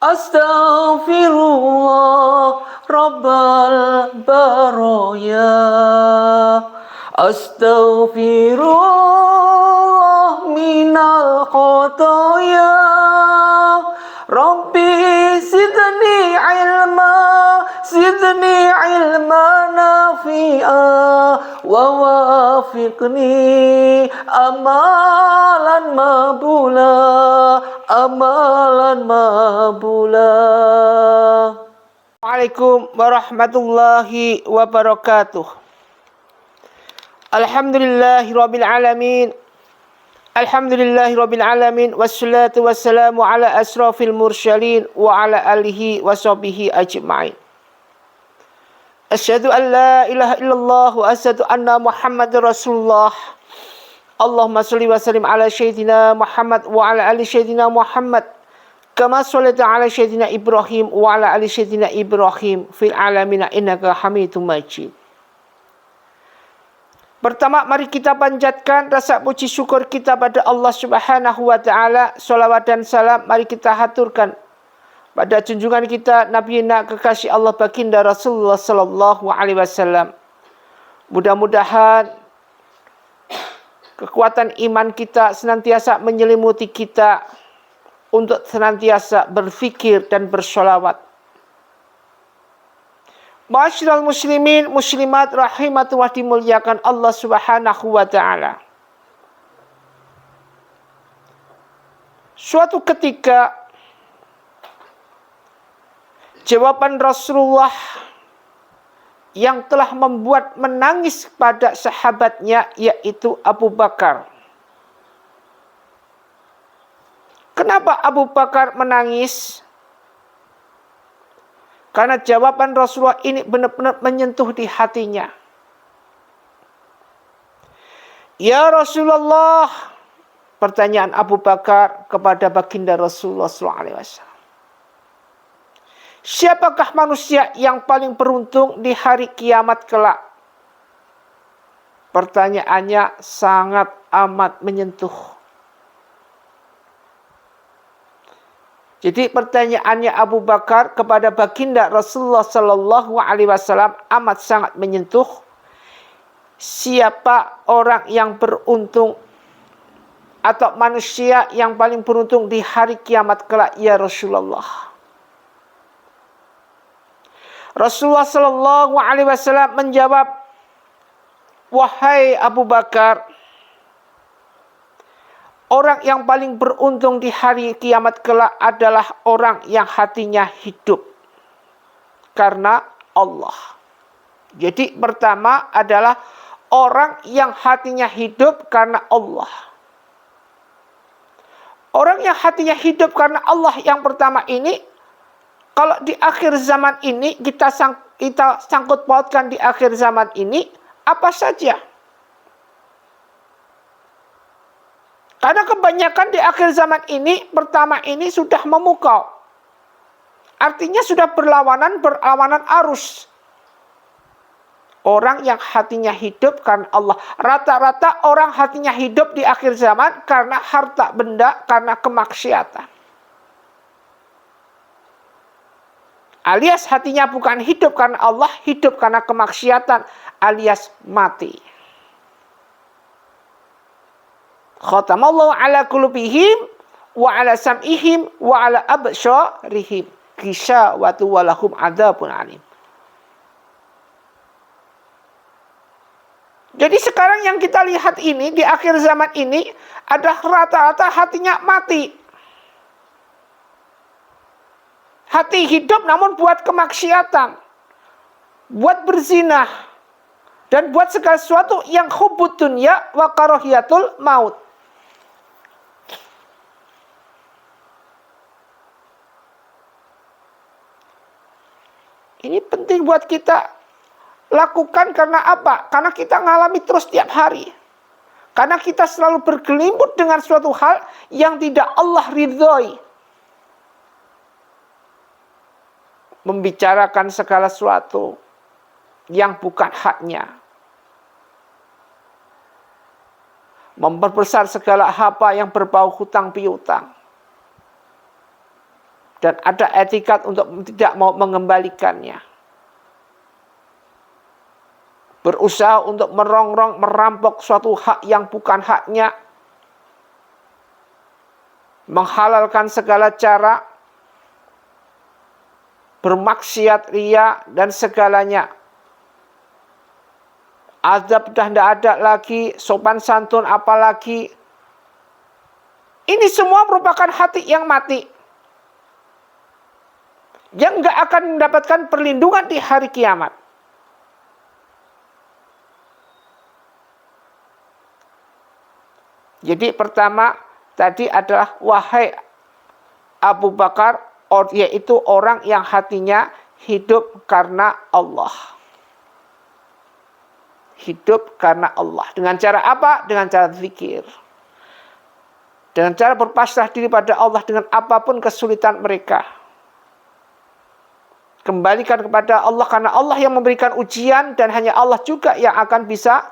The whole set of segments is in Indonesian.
Astaghfirullah Rabbal baraya. Astaghfirullah minal khotoya. Rabbi zidni ilma nafi'a wa wafiqni amalan mabula. Waalaikumsalam warahmatullahi wabarakatuh. Alhamdulillahirabbil alamin. Alhamdulillahirabbil alamin wassalatu wassalamu ala asrafil mursalin wa ala alihi washabihi ajma'in. Asyhadu an la ilaha illallah wa asyhadu anna Muhammadar Rasulullah. Allahumma shalli wa sallim ala sayyidina Muhammad wa ala ali sayyidina Muhammad kama shallaita ala sayyidina Ibrahim wa ala ali sayyidina Ibrahim fil alamin innaka Hamidum Majid. Pertama, mari kita panjatkan rasa puji syukur kita pada Allah Subhanahu wa taala. Shalawat dan salam mari kita haturkan pada junjungan kita Nabi kekasih Allah baginda Rasulullah sallallahu alaihi wasallam. Mudah-mudahan kekuatan iman kita senantiasa menyelimuti kita untuk senantiasa berfikir dan bersholawat. Ma'asyiral muslimin muslimat rahimatullah dimuliakan Allah Subhanahu wa taala. Suatu ketika jawaban Rasulullah yang telah membuat menangis pada sahabatnya yaitu Abu Bakar. Kenapa Abu Bakar menangis? Karena jawaban Rasulullah ini benar-benar menyentuh di hatinya. Ya Rasulullah, pertanyaan Abu Bakar kepada baginda Rasulullah SAW. Siapakah manusia yang paling beruntung di hari kiamat kelak? Pertanyaannya sangat amat menyentuh. Jadi pertanyaannya Abu Bakar kepada baginda Rasulullah sallallahu alaihi wasallam amat sangat menyentuh. Siapa orang yang beruntung atau manusia yang paling beruntung di hari kiamat kelak ya Rasulullah? Rasulullah sallallahu alaihi wasallam menjawab, wahai Abu Bakar, orang yang paling beruntung di hari kiamat kelak adalah orang yang hatinya hidup karena Allah. Jadi pertama adalah orang yang hatinya hidup karena Allah. Orang yang hatinya hidup karena Allah yang pertama ini, kalau di akhir zaman ini kita sangkut pautkan di akhir zaman ini apa saja? Karena kebanyakan di akhir zaman ini, pertama ini sudah memukau. Artinya sudah berlawanan arus. Orang yang hatinya hidup karena Allah. Rata-rata orang hatinya hidup di akhir zaman karena harta benda, karena kemaksiatan. Alias hatinya bukan hidup karena Allah, hidup karena kemaksiatan, alias mati. Khatamallahu ala qulubihim wa ala sam'ihim wa ala absharihim ghishawatu wa lahum adzabun alim. Jadi sekarang yang kita lihat ini di akhir zaman ini adalah rata-rata hatinya mati. Hati hidup namun buat kemaksiatan, buat berzinah, dan buat segala sesuatu yang hubbud dunya wa karahiyatul maut. Ini penting buat kita lakukan karena apa? Karena kita ngalami terus tiap hari. Karena kita selalu bergelimut dengan suatu hal yang tidak Allah ridhoi. Membicarakan segala sesuatu yang bukan haknya. Memperbesar segala apa yang berbau hutang piutang. dan ada etikat untuk tidak mau mengembalikannya. Berusaha untuk merongrong, merampok suatu hak yang bukan haknya. Menghalalkan segala cara. Bermaksiat, ria, dan segalanya. Azab dah tidak ada lagi, sopan santun apalagi. Ini semua merupakan hati yang mati. Yang nggak akan mendapatkan perlindungan di hari kiamat. Jadi pertama tadi adalah wahai Abu Bakar, yaitu orang yang hatinya hidup karena Allah. Hidup karena Allah. Dengan cara apa? Dengan cara zikir. Dengan cara berpasrah diri pada Allah dengan apapun kesulitan mereka. Kembalikan kepada Allah karena Allah yang memberikan ujian dan hanya Allah juga yang akan bisa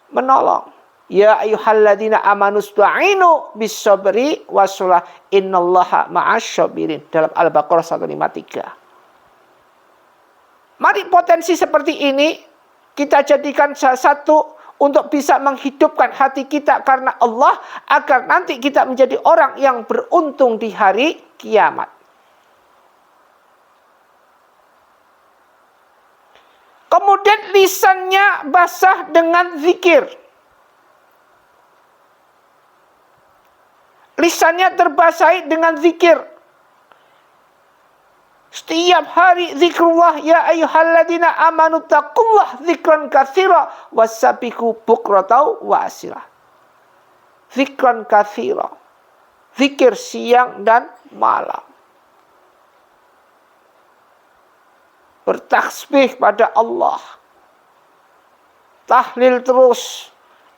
menolong. Ya ayyuhalladzina amanu sta'inu bis-sabri was-salah innallaha ma'asy-syabirin dalam Al-Baqarah 153. Mari potensi seperti ini kita jadikan salah satu untuk bisa menghidupkan hati kita karena Allah agar nanti kita menjadi orang yang beruntung di hari kiamat. Kemudian lisannya basah dengan zikir. Lisannya terbasahi dengan zikir. Setiap hari zikrullah ya ayyuhalladzina amanu taqullah zikran katsira wasabiqu bukratan wa asila. Zikran katsira. Zikir siang dan malam. Bertasbih pada Allah. Tahlil terus.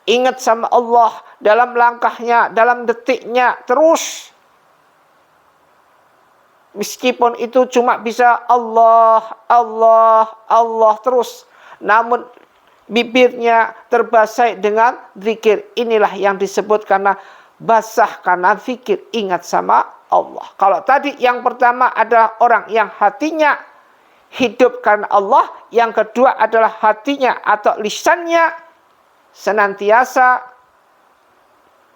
Ingat sama Allah dalam langkahnya, dalam detiknya terus. Meskipun itu cuma bisa Allah, Allah, Allah terus. Namun bibirnya terbasahi dengan zikir. Inilah yang disebut karena basah karena zikir. Ingat sama Allah. Kalau tadi yang pertama adalah orang yang hatinya hidup karena Allah. Yang kedua adalah hatinya atau lisannya senantiasa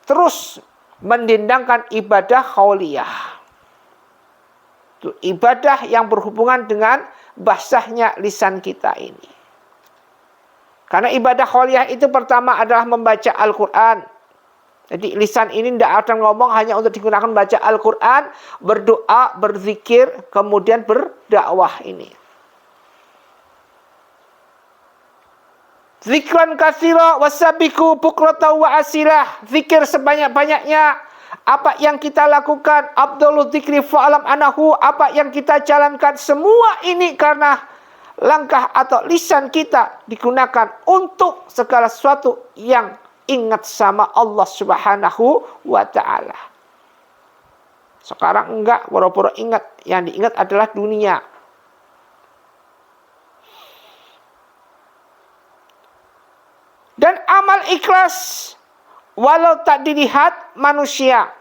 terus mendendangkan ibadah qauliyah. Itu ibadah yang berhubungan dengan basahnya lisan kita ini. Karena ibadah qauliyah itu pertama adalah membaca Al-Quran. Jadi lisan ini tidak akan ngomong hanya untuk digunakan membaca Al-Quran, berdoa, berzikir, kemudian berdakwah ini. Zikran katsira wasabiqu bukratan wa asilah. Zikir sebanyak-banyaknya. Apa yang kita lakukan, Abdullah dzikri fa'alam anahu, apa yang kita jalankan, semua ini karena langkah atau lisan kita digunakan untuk segala sesuatu yang ingat sama Allah Subhanahu wa ta'ala. Sekarang enggak, boro-boro ingat, yang diingat adalah dunia. Dan amal ikhlas walau tak dilihat manusia.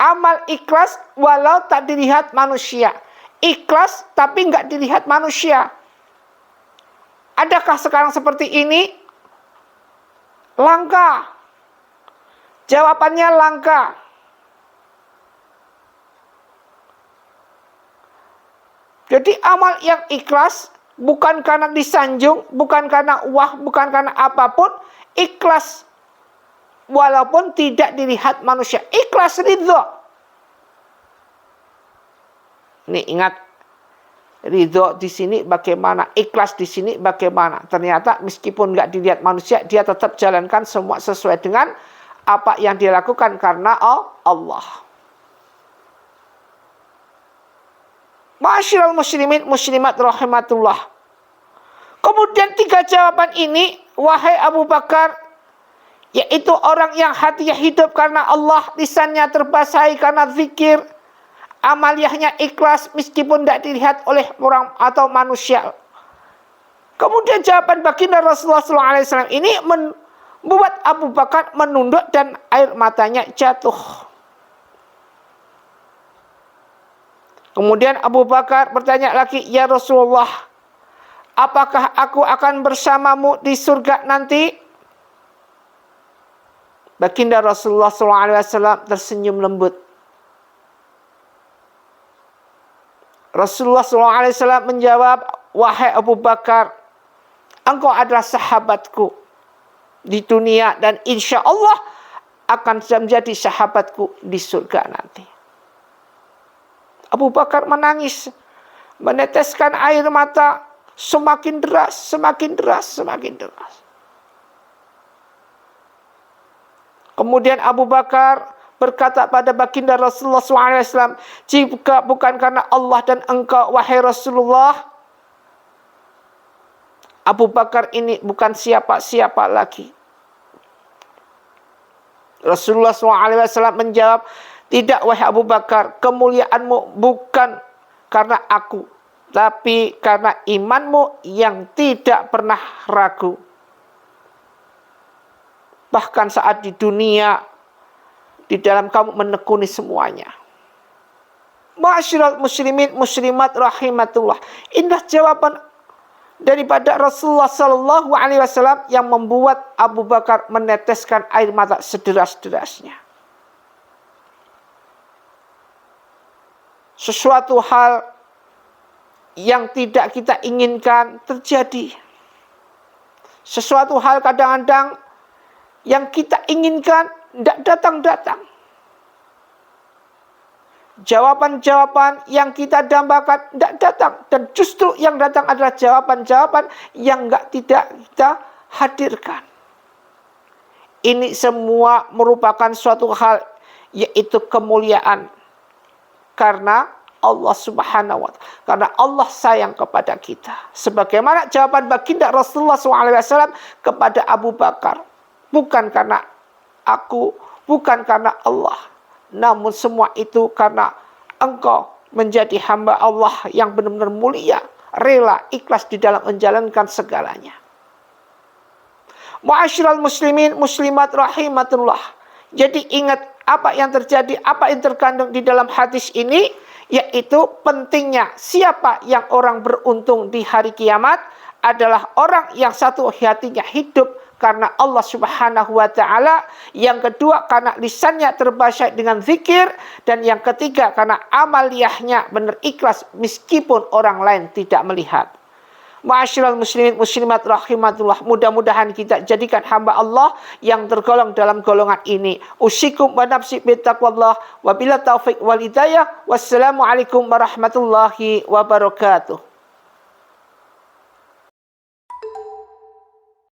Amal ikhlas walau tak dilihat manusia. Ikhlas tapi nggak dilihat manusia. Adakah sekarang seperti ini? Langka. Jawabannya langka. Jadi amal yang ikhlas bukan karena disanjung, bukan karena wah, bukan karena apapun. Ikhlas walaupun tidak dilihat manusia. Ikhlas ridho. Nih ingat, ridho di sini bagaimana, ikhlas di sini bagaimana. Ternyata meskipun nggak dilihat manusia, dia tetap jalankan semua sesuai dengan apa yang dia lakukan karena Allah. Ma'asyiral muslimin muslimat rahimatullah. Kemudian 3 jawaban ini, wahai Abu Bakar, yaitu orang yang hatinya hidup karena Allah, lisannya terbasahi karena zikir, amaliyahnya ikhlas meskipun tidak dilihat oleh orang atau manusia. Kemudian jawaban baginda Rasulullah SAW ini membuat Abu Bakar menunduk dan air matanya jatuh. Kemudian Abu Bakar bertanya lagi, "Ya Rasulullah, apakah aku akan bersamamu di surga nanti?" Baginda Rasulullah SAW tersenyum lembut. Rasulullah SAW menjawab, "Wahai Abu Bakar, engkau adalah sahabatku di dunia dan insya Allah akan menjadi sahabatku di surga nanti." Abu Bakar menangis, meneteskan air mata, semakin deras, semakin deras, semakin deras. Kemudian Abu Bakar berkata pada baginda Rasulullah SAW, "Jika bukan karena Allah dan engkau, wahai Rasulullah, Abu Bakar ini bukan siapa-siapa lagi." Rasulullah SAW menjawab, "Tidak wahai Abu Bakar, kemuliaanmu bukan karena aku, tapi karena imanmu yang tidak pernah ragu. Bahkan saat di dunia, di dalam kamu menekuni semuanya." Ma'asyiral muslimin muslimat rahimatullah. Indah jawaban daripada Rasulullah Sallallahu Alaihi Wasallam yang membuat Abu Bakar meneteskan air mata sederas-derasnya. Sesuatu hal yang tidak kita inginkan terjadi. Sesuatu hal kadang-kadang yang kita inginkan tidak datang-datang. Jawaban-jawaban yang kita dambakan tidak datang. Dan justru yang datang adalah jawaban-jawaban yang tidak kita hadirkan. Ini semua merupakan suatu hal, yaitu kemuliaan. Karena Allah Subhanahu wa Ta'ala. Karena Allah sayang kepada kita. Sebagaimana jawaban baginda Rasulullah SAW kepada Abu Bakar. Bukan karena aku, bukan karena Allah. Namun semua itu karena engkau menjadi hamba Allah yang benar-benar mulia. Rela, ikhlas di dalam menjalankan segalanya. Ma'asyiral muslimin, muslimat rahimatullah. Jadi ingat apa yang terjadi, apa yang terkandung di dalam hadis ini. Yaitu pentingnya siapa yang orang beruntung di hari kiamat adalah orang yang satu hatinya hidup karena Allah Subhanahu wa Ta'ala. Yang kedua karena lisannya terbasyar dengan zikir. Dan yang ketiga karena amaliyahnya benar ikhlas meskipun orang lain tidak melihat. Ma'asyiral muslimin muslimat rahimatullah. Mudah-mudahan kita jadikan hamba Allah yang tergolong dalam golongan ini. Usikum wa nafsi bittaqwallah. Wabila taufiq wal hidayah. Wassalamualaikum warahmatullahi wabarakatuh.